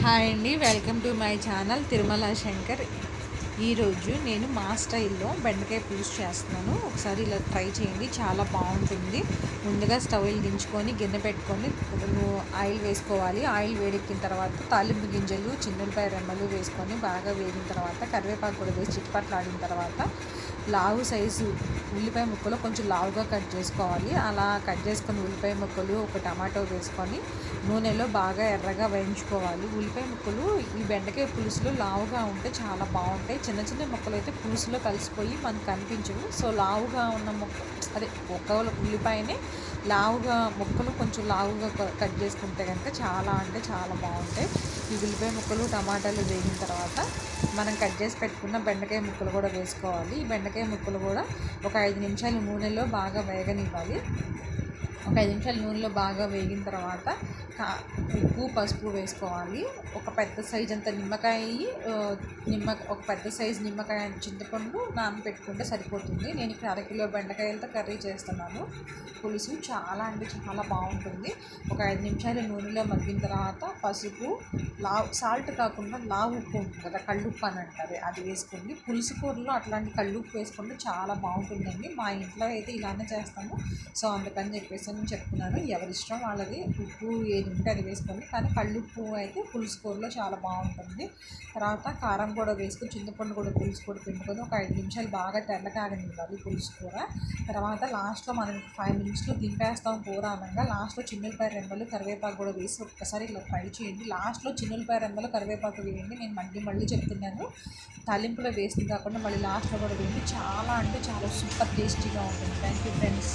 Hi అండి, welcome to my channel Tirumala Shankar. ఈరోజు నేను మా స్టైల్లో బెండకాయ పులుసు చేస్తున్నాను. ఒకసారి ఇలా ట్రై చేయండి, చాలా బాగుంటుంది. ముందుగా స్టవ్ దించుకొని గిన్నె పెట్టుకొని ఆయిల్ వేసుకోవాలి. ఆయిల్ వేడెక్కిన తర్వాత తాలింపు గింజలు, చిన్నులపాయ రెమ్మలు వేసుకొని బాగా వేగిన తర్వాత కరివేపాకు కూడా వేసి చిట్పట్లాడిన తర్వాత లావు సైజు ఉల్లిపాయ ముక్కలు కొంచెం లావుగా కట్ చేసుకోవాలి. అలా కట్ చేసుకొని ఉల్లిపాయ ముక్కలు, ఒక టమాటో వేసుకొని నూనెలో బాగా ఎర్రగా వేయించుకోవాలి. ఉల్లిపాయ ముక్కలు ఈ బెండకాయ పులుసులో లావుగా ఉంటే చాలా బాగుంటాయి. చిన్న చిన్న ముక్కలు అయితే పులుసులో కలిసిపోయి మనకు కనిపించవు. సో లావుగా ఉన్న ఒక ఉల్లిపాయనే లావుగా ముక్కలు కొంచెం లావుగా కట్ చేసుకుంటే కనుక చాలా అంటే చాలా బాగుంటాయి. ఈ ఉల్లిపాయ ముక్కలు, టమాటాలు వేగిన తర్వాత మనం కట్ చేసి పెట్టుకున్న బెండకాయ ముక్కలు కూడా వేసుకోవాలి. ఈ బెండకాయ ముక్కలు కూడా ఒక 5 నిమిషాలు నూనెలో బాగా వేగనివ్వాలి. ఒక 5 నిమిషాలు నూనెలో బాగా వేగిన తర్వాత ఉప్పు, పసుపు వేసుకోవాలి. ఒక పెద్ద సైజ్ అంత ఒక పెద్ద సైజు నిమ్మకాయ చింతపండు నానబెట్టుకుంటే సరిపోతుంది. నేను ఇక్కడ 1 కిలో బెండకాయలతో కర్రీ చేస్తున్నాను. పులుసు చాలా అంటే చాలా బాగుంటుంది. ఒక 5 నిమిషాలు నూనెలో మగ్గిన తర్వాత పసుపు, సాల్ట్ కాకుండా లావు ఉప్పు ఉంటుంది కదా, కళ్ళుప్పు అని అంటారు, అది వేసుకోండి. పులుసు కూరలో అట్లాంటి కళ్ళుప్పు వేసుకుంటే చాలా బాగుంటుందండి. మా ఇంట్లో అయితే ఇలానే చేస్తాము. సో అందుకని చెప్పేసి నేను చెప్తున్నాను. ఎవరిష్టం వాళ్ళది, ఉప్పు ఏది ఉంటే అది వేసుకోండి. కానీ కళ్ళుప్పు అయితే పులుసు కూరలో చాలా బాగుంటుంది. తర్వాత కారం కూడా వేసుకొని చింతపండు కూడా పులుసు కూడా పిండుకొని ఒక 5 నిమిషాలు బాగా తెల్లకాగనివ్వాలి పులుసు కూర. తర్వాత లాస్ట్లో మనం 5 మినిట్స్లో దింపేస్తాం కూర అనగా లాస్ట్లో చిన్నులపాయ రెమ్మలు, కరివేపాకు కూడా వేసి ఒక్కసారి ఇలా ఫ్రై చేయండి. లాస్ట్లో చిన్నులపాయ రెమ్మలు, కరివేపాకు వేయండి. నేను మళ్ళీ చెప్తున్నాను, తాలింపులో వేసింది కాకుండా మళ్ళీ లాస్ట్లో కూడా వేయండి. చాలా అంటే చాలా సూపర్ టేస్టీగా ఉంటుంది. Thank you friends.